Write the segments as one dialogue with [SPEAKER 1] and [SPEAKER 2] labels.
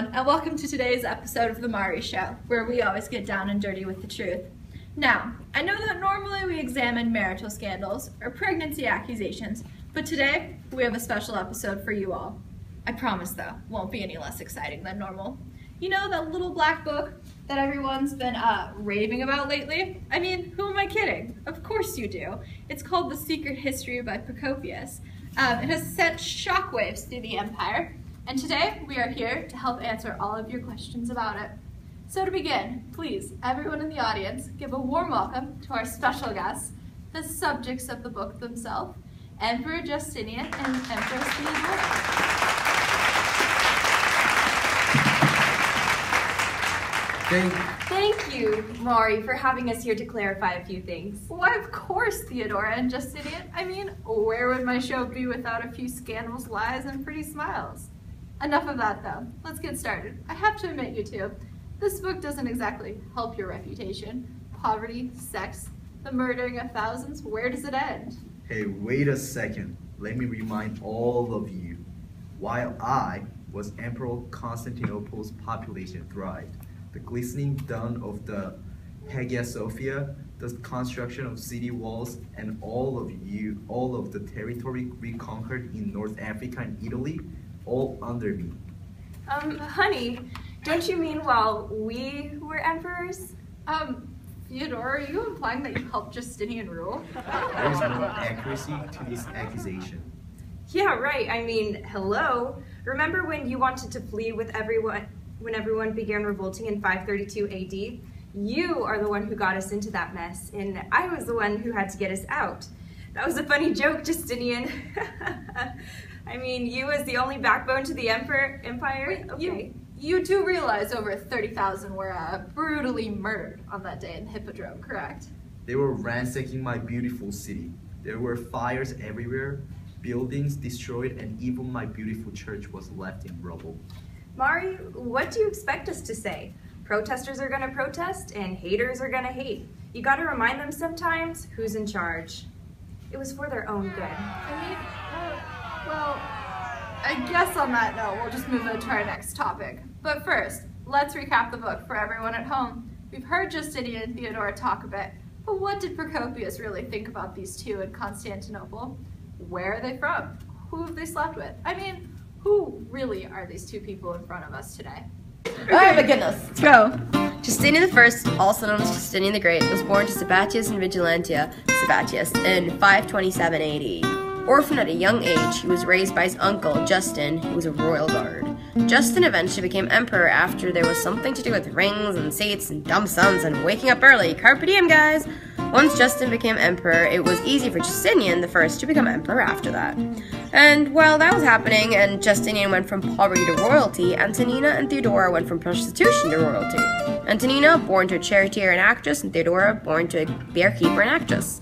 [SPEAKER 1] everyone, and welcome to today's episode of The Mari Show, where we always get down and dirty with the truth. Now, I know that normally we examine marital scandals or pregnancy accusations, but today we have a special episode for you all. I promise, though, won't be any less exciting than normal. You know that little black book that everyone's been raving about lately? I mean, who am I kidding? Of course you do. It's called The Secret History by Prokopios. It has sent shockwaves through the empire, and today we are here to help answer all of your questions about it. So to begin, please, everyone in the audience, give a warm welcome to our special guests, the subjects of the book themselves, Emperor Justinian and Empress Theodora.
[SPEAKER 2] Thank you, Mari, for having us here to clarify a few things.
[SPEAKER 1] Why, of course, Theodora and Justinian. I mean, where would my show be without a few scandals, lies, and pretty smiles? Enough of that, though. Let's get started. I have to admit, you two, this book doesn't exactly help your reputation. Poverty, sex, the murdering of thousands, where does it end?
[SPEAKER 3] Hey, wait a second. Let me remind all of you. While I was Emperor, Constantinople's population thrived. The glistening dawn of the Hagia Sophia, the construction of city walls, and all of the territory we conquered in North Africa and Italy, all under me.
[SPEAKER 2] Honey, don't you mean while we were emperors?
[SPEAKER 1] Theodora, are you implying that you helped Justinian rule?
[SPEAKER 3] There is more accuracy to this accusation.
[SPEAKER 2] Yeah, right. I mean, hello. Remember when you wanted to flee with everyone? When everyone began revolting in 532 AD, you are the one who got us into that mess, and I was the one who had to get us out. That was a funny joke, Justinian. I mean, you as the only backbone to the empire. Okay.
[SPEAKER 1] You do realize over 30,000 were brutally murdered on that day in the Hippodrome, correct?
[SPEAKER 3] They were ransacking my beautiful city. There were fires everywhere, buildings destroyed, and even my beautiful church was left in rubble.
[SPEAKER 2] Mari, what do you expect us to say? Protesters are going to protest and haters are going to hate. You got to remind them sometimes who's in charge. It was for their own good.
[SPEAKER 1] I guess on that note, we'll just move on to our next topic. But first, let's recap the book for everyone at home. We've heard Justinian and Theodora talk a bit, but what did Prokopios really think about these two in Constantinople? Where are they from? Who have they slept with? I mean, who really are these two people in front of us today?
[SPEAKER 4] Oh my goodness, let's go. Justinian I, also known as Justinian the Great, was born to Sabatius and Vigilantia Sabatius in 527 AD. Orphaned at a young age, he was raised by his uncle, Justin, who was a royal guard. Justin eventually became emperor after there was something to do with rings and seats and dumb sons and waking up early. Carpe diem, guys! Once Justin became emperor, it was easy for Justinian I to become emperor after that. And while that was happening and Justinian went from poverty to royalty, Antonina and Theodora went from prostitution to royalty. Antonina, born to a charioteer and actress, and Theodora, born to a bearkeeper and actress.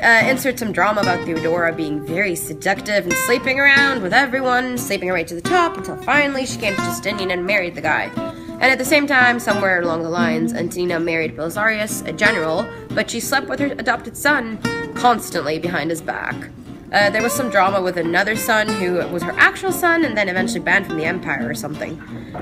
[SPEAKER 4] Insert some drama about Theodora being very seductive and sleeping around with everyone, sleeping her way to the top until finally she came to Justinian and married the guy. And at the same time, somewhere along the lines, Antonina married Belisarius, a general, but she slept with her adopted son constantly behind his back. There was some drama with another son who was her actual son and then eventually banned from the empire or something.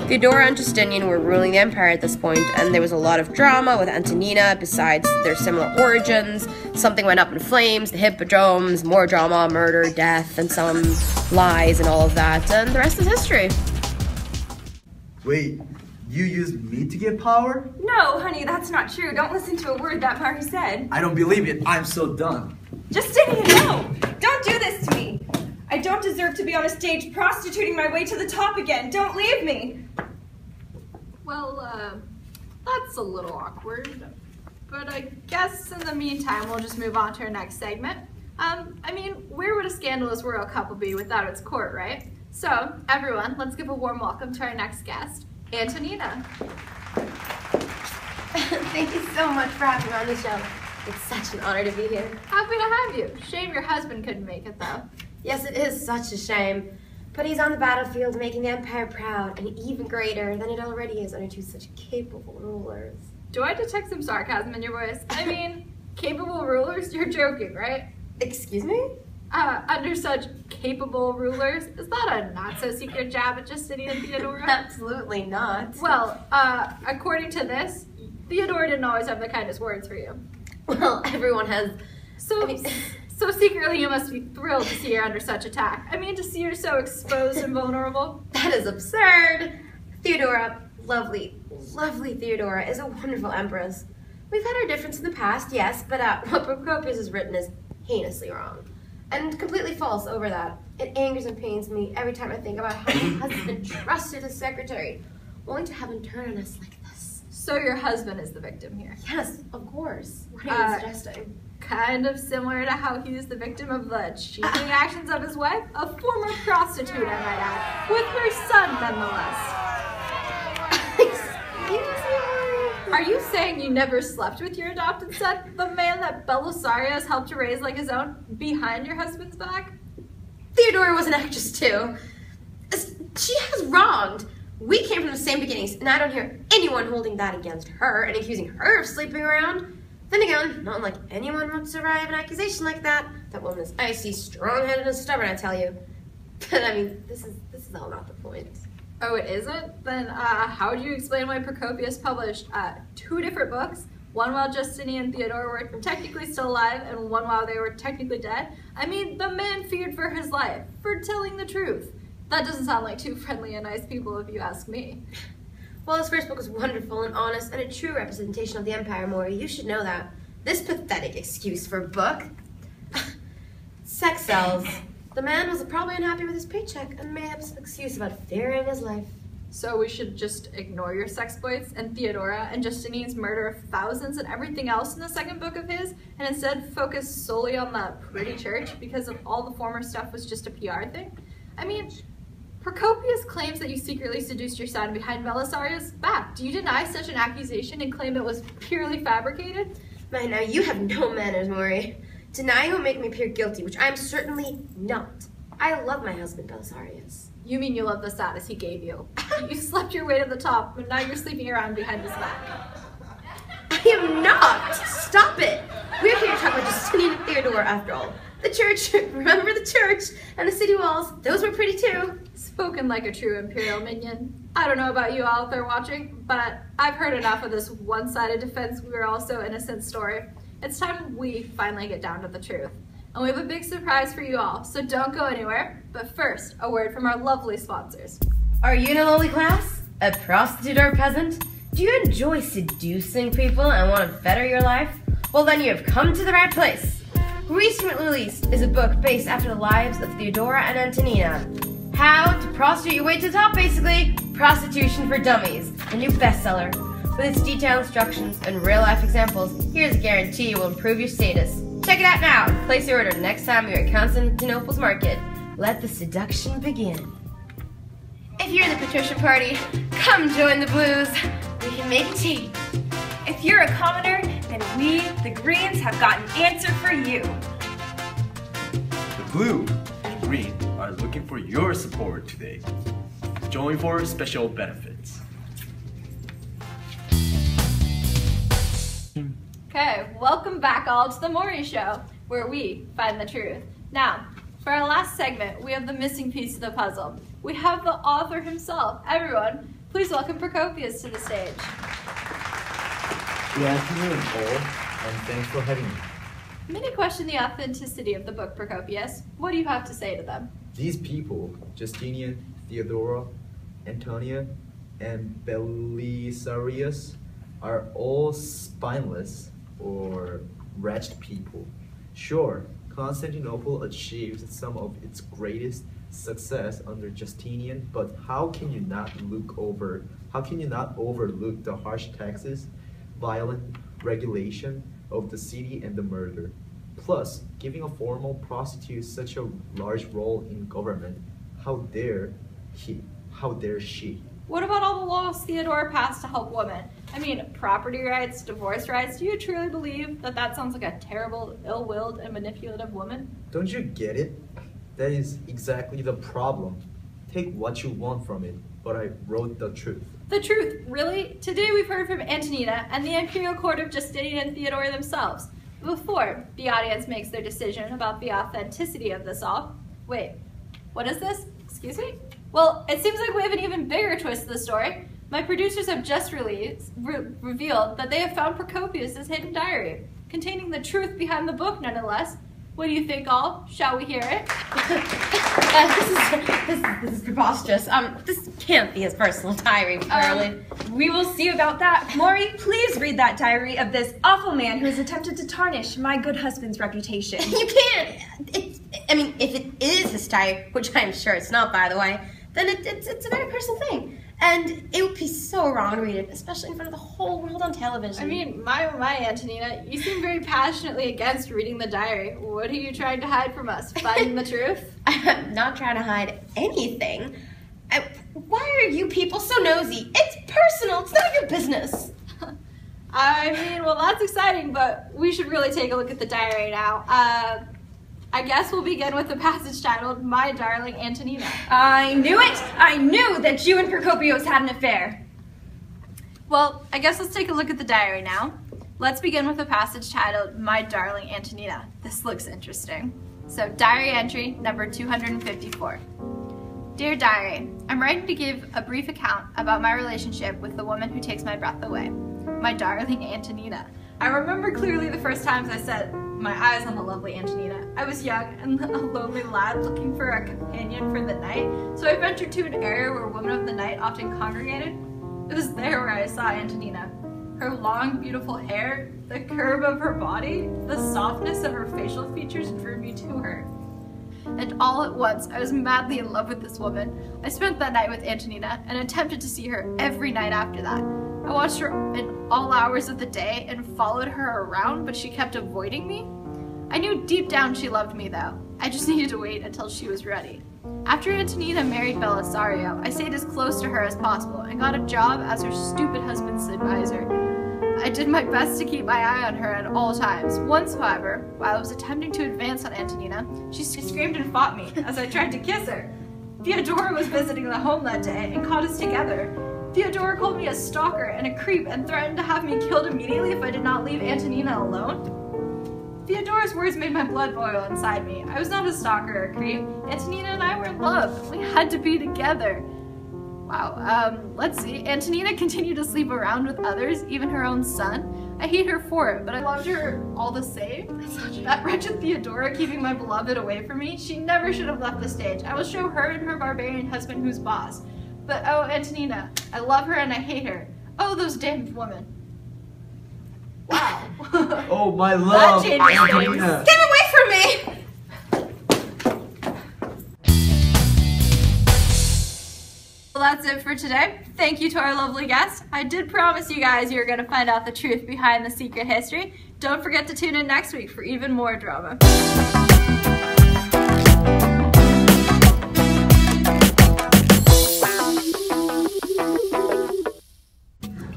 [SPEAKER 4] Theodora and Justinian were ruling the empire at this point, and there was a lot of drama with Antonina besides their similar origins. Something went up in flames, the hippodromes, more drama, murder, death, and some lies and all of that, and the rest is history.
[SPEAKER 3] Wait, you used me to get power?
[SPEAKER 2] No, honey, that's not true. Don't listen to a word that Mari said.
[SPEAKER 3] I don't believe it. I'm so done.
[SPEAKER 2] Justinian, no! Don't do this to me! I don't deserve to be on a stage prostituting my way to the top again. Don't leave me!
[SPEAKER 1] Well, that's a little awkward. But I guess in the meantime, we'll just move on to our next segment. I mean, where would a scandalous royal couple be without its court, right? So, everyone, let's give a warm welcome to our next guest, Antonina.
[SPEAKER 4] Thank you so much for having me on the show. It's such an honor to be here.
[SPEAKER 1] Happy to have you. Shame your husband couldn't make it, though.
[SPEAKER 4] Yes, it is such a shame. But he's on the battlefield making the empire proud and even greater than it already is under two such capable rulers.
[SPEAKER 1] Do I detect some sarcasm in your voice? I mean, capable rulers? You're joking, right?
[SPEAKER 4] Excuse me?
[SPEAKER 1] under such capable rulers? Is that a not-so-secret jab at Justinian and Theodora?
[SPEAKER 4] Absolutely not.
[SPEAKER 1] Well, according to this, Theodora didn't always have the kindest words for you.
[SPEAKER 4] Well, everyone has...
[SPEAKER 1] So secretly you must be thrilled to see her under such attack. I mean, to see her so exposed and vulnerable.
[SPEAKER 4] That is absurd. Theodora, lovely Theodora, is a wonderful empress. We've had our difference in the past, yes, but what Prokopios has written is heinously wrong. And completely false over that. It angers and pains me every time I think about how my husband trusted his secretary, only to have him turn on us like this.
[SPEAKER 1] So your husband is the victim here?
[SPEAKER 4] Yes, of course. What are you suggesting?
[SPEAKER 1] Kind of similar to how he is the victim of the cheating actions of his wife, a former prostitute, I might add, with her son nonetheless.
[SPEAKER 4] Excuse me?
[SPEAKER 1] Are you saying you never slept with your adopted son, the man that Belisarius helped to raise like his own, behind your husband's back?
[SPEAKER 4] Theodora was an actress too. She has wronged. We came from the same beginnings, and I don't hear anyone holding that against her and accusing her of sleeping around. Then again, not like anyone would survive an accusation like that. That woman is icy, strong-headed, and stubborn, I tell you. But I mean, this is all not the point.
[SPEAKER 1] Oh, it isn't? Then how would you explain why Prokopios published 2 different books, one while Justinian and Theodora were technically still alive, and one while they were technically dead? I mean, the man feared for his life, for telling the truth. That doesn't sound like 2 friendly and nice people, if you ask me.
[SPEAKER 4] Well, his first book was wonderful and honest and a true representation of the Empire, Maury. You should know that. This pathetic excuse for a book. Sex sells. The man was probably unhappy with his paycheck and made up some excuse about fearing his life.
[SPEAKER 1] So we should just ignore your sexploits and Theodora and Justinian's murder of thousands and everything else in the second book of his, and instead focus solely on the pretty church because of all the former stuff was just a PR thing? I mean, Prokopios claims that you secretly seduced your son behind Belisarius' back. Do you deny such an accusation and claim it was purely fabricated?
[SPEAKER 4] Man, now you have no manners, Maury. Denying will make me appear guilty, which I am certainly not. I love my husband, Belisarius.
[SPEAKER 1] You mean you love the status he gave you? You slept your way to the top, but now you're sleeping around behind his back.
[SPEAKER 4] I am not! Stop it! We're here to talk about Justinian and Theodora, after all. The church, remember the church, and the city walls, those were pretty too.
[SPEAKER 1] Spoken like a true imperial minion. I don't know about you all out there watching, but I've heard enough of this one-sided defense we were all so innocent story. It's time we finally get down to the truth. And we have a big surprise for you all, so don't go anywhere. But first, a word from our lovely sponsors.
[SPEAKER 4] Are you in a lowly class? A prostitute or a peasant? Do you enjoy seducing people and want to better your life? Well, then you have come to the right place. Recently released is a book based after the lives of Theodora and Antonina. How to prostitute your way to the top, basically. Prostitution for Dummies, a new bestseller. With its detailed instructions and real-life examples, here's a guarantee you will improve your status. Check it out now and place your order next time you're at Constantinople's market. Let the seduction begin. If you're in the patrician party, come join the blues. We can make a change.
[SPEAKER 5] If you're a commoner, then we, the Greens, have got an answer for you.
[SPEAKER 6] The blue and green are looking for your support today. Join for special benefits.
[SPEAKER 1] Okay, welcome back all to the Maury Show, where we find the truth. Now, for our last segment, we have the missing piece of the puzzle. We have the author himself. Everyone, please welcome Prokopios to the stage.
[SPEAKER 3] Good afternoon, all, and thanks for having me.
[SPEAKER 1] Many question the authenticity of the book, Prokopios. What do you have to say to them?
[SPEAKER 3] These people, Justinian, Theodora, Antonia, and Belisarius, are all spineless or wretched people. Sure, Constantinople achieved some of its greatest success under Justinian, but how can you not overlook the harsh taxes, violent regulation of the city, and the murder? Plus, giving a formal prostitute such a large role in government, how dare she?
[SPEAKER 1] What about all the laws Theodora passed to help women? I mean, property rights, divorce rights. Do you truly believe that that sounds like a terrible, ill-willed, and manipulative woman?
[SPEAKER 3] Don't you get it? That is exactly the problem. Take what you want from it, but I wrote the truth.
[SPEAKER 1] The truth, really? Today we've heard from Antonina and the imperial court of Justinian and Theodora themselves. Before the audience makes their decision about the authenticity of this all, wait, what is this? Excuse me? Well, it seems like we have an even bigger twist to the story. My producers have just revealed that they have found Prokopios' hidden diary, containing the truth behind the book, nonetheless. What do you think, all? Shall we hear it?
[SPEAKER 4] This is preposterous. This can't be his personal diary, Charlie.
[SPEAKER 5] We will see about that. Maury, please read that diary of this awful man who has attempted to tarnish my good husband's reputation.
[SPEAKER 4] You can't. If it is his diary, which I'm sure it's not, by the way, then it's a very personal thing. And it would be so wrong to read it, especially in front of the whole world on television.
[SPEAKER 1] I mean, my Antonina, you seem very passionately against reading the diary. What are you trying to hide from us? Finding the truth?
[SPEAKER 4] I'm not trying to hide anything. Why are you people so nosy? It's personal. It's none of your business.
[SPEAKER 1] I mean, well, that's exciting, but we should really take a look at the diary now. I guess we'll begin with the passage titled, My Darling Antonina.
[SPEAKER 5] I knew it! I knew that you and Prokopios had an affair.
[SPEAKER 1] Well, I guess let's take a look at the diary now. Let's begin with the passage titled, My Darling Antonina. This looks interesting. So, diary entry number 254. Dear Diary, I'm writing to give a brief account about my relationship with the woman who takes my breath away. My darling Antonina. I remember clearly the first times I set my eyes on the lovely Antonina. I was young and a lonely lad looking for a companion for the night, so I ventured to an area where women of the night often congregated. It was there where I saw Antonina. Her long, beautiful hair, the curve of her body, the softness of her facial features drew me to her. And all at once, I was madly in love with this woman. I spent that night with Antonina and attempted to see her every night after that. I watched her in all hours of the day and followed her around, but she kept avoiding me. I knew deep down she loved me, though. I just needed to wait until she was ready. After Antonina married Belisario, I stayed as close to her as possible and got a job as her stupid husband's advisor. I did my best to keep my eye on her at all times. Once, however, while I was attempting to advance on Antonina, she screamed and fought me as I tried to kiss her. Theodora was visiting the home that day and caught us together. Theodora called me a stalker and a creep and threatened to have me killed immediately if I did not leave Antonina alone. Theodora's words made my blood boil inside me. I was not a stalker or a creep. Antonina and I were in love. We had to be together. Wow, let's see. Antonina continued to sleep around with others, even her own son. I hate her for it, but I loved her all the same. That wretched Theodora keeping my beloved away from me, she never should have left the stage. I will show her and her barbarian husband who's boss. But oh, Antonina, I love her and I hate her. Oh, those damned women. Wow.
[SPEAKER 3] Oh, my love.
[SPEAKER 1] That changes
[SPEAKER 3] Antonina.
[SPEAKER 1] things. Get away from me! Well, that's it for today. Thank you to our lovely guest. I did promise you guys you were going to find out the truth behind the secret history. Don't forget to tune in next week for even more drama.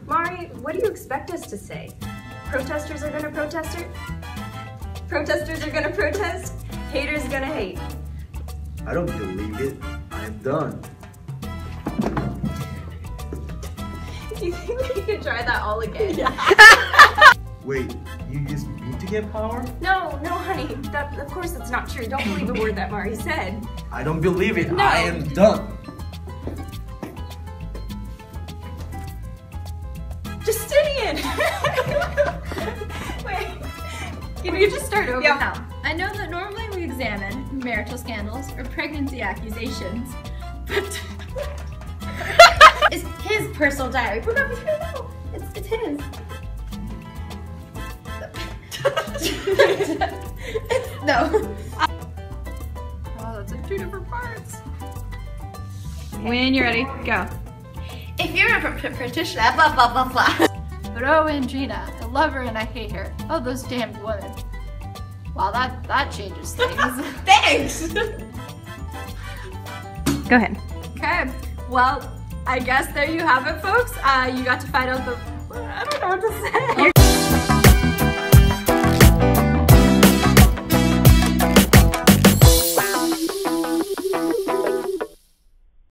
[SPEAKER 2] Mari, what do you expect us to say? Protesters are gonna protest? Protesters are gonna protest? Haters gonna hate.
[SPEAKER 3] I don't believe it. I'm done.
[SPEAKER 1] Do you think we could try that all again?
[SPEAKER 2] Yeah.
[SPEAKER 3] Wait, you used me to get power?
[SPEAKER 2] No, honey. Of course that's not true. Don't believe a word that Mari said.
[SPEAKER 3] I don't believe it.
[SPEAKER 2] No.
[SPEAKER 3] I am done.
[SPEAKER 2] Justinian! Wait.
[SPEAKER 1] Can we just start over
[SPEAKER 2] Yeah.
[SPEAKER 1] now? I know that normally we examine marital scandals or pregnancy accusations, but
[SPEAKER 4] It's his personal diary. We're not going to know. It's his. No.
[SPEAKER 1] oh, that's in two different parts. When you're ready, go.
[SPEAKER 4] If you're a petitioner, blah, blah, blah, blah.
[SPEAKER 1] But oh, Andrina, I love her and I hate her. Oh, those damned women. Wow, that changes things.
[SPEAKER 4] Thanks.
[SPEAKER 5] Go ahead.
[SPEAKER 1] Okay, well, I guess there you have it, folks. You got to find out the. I don't know what to say.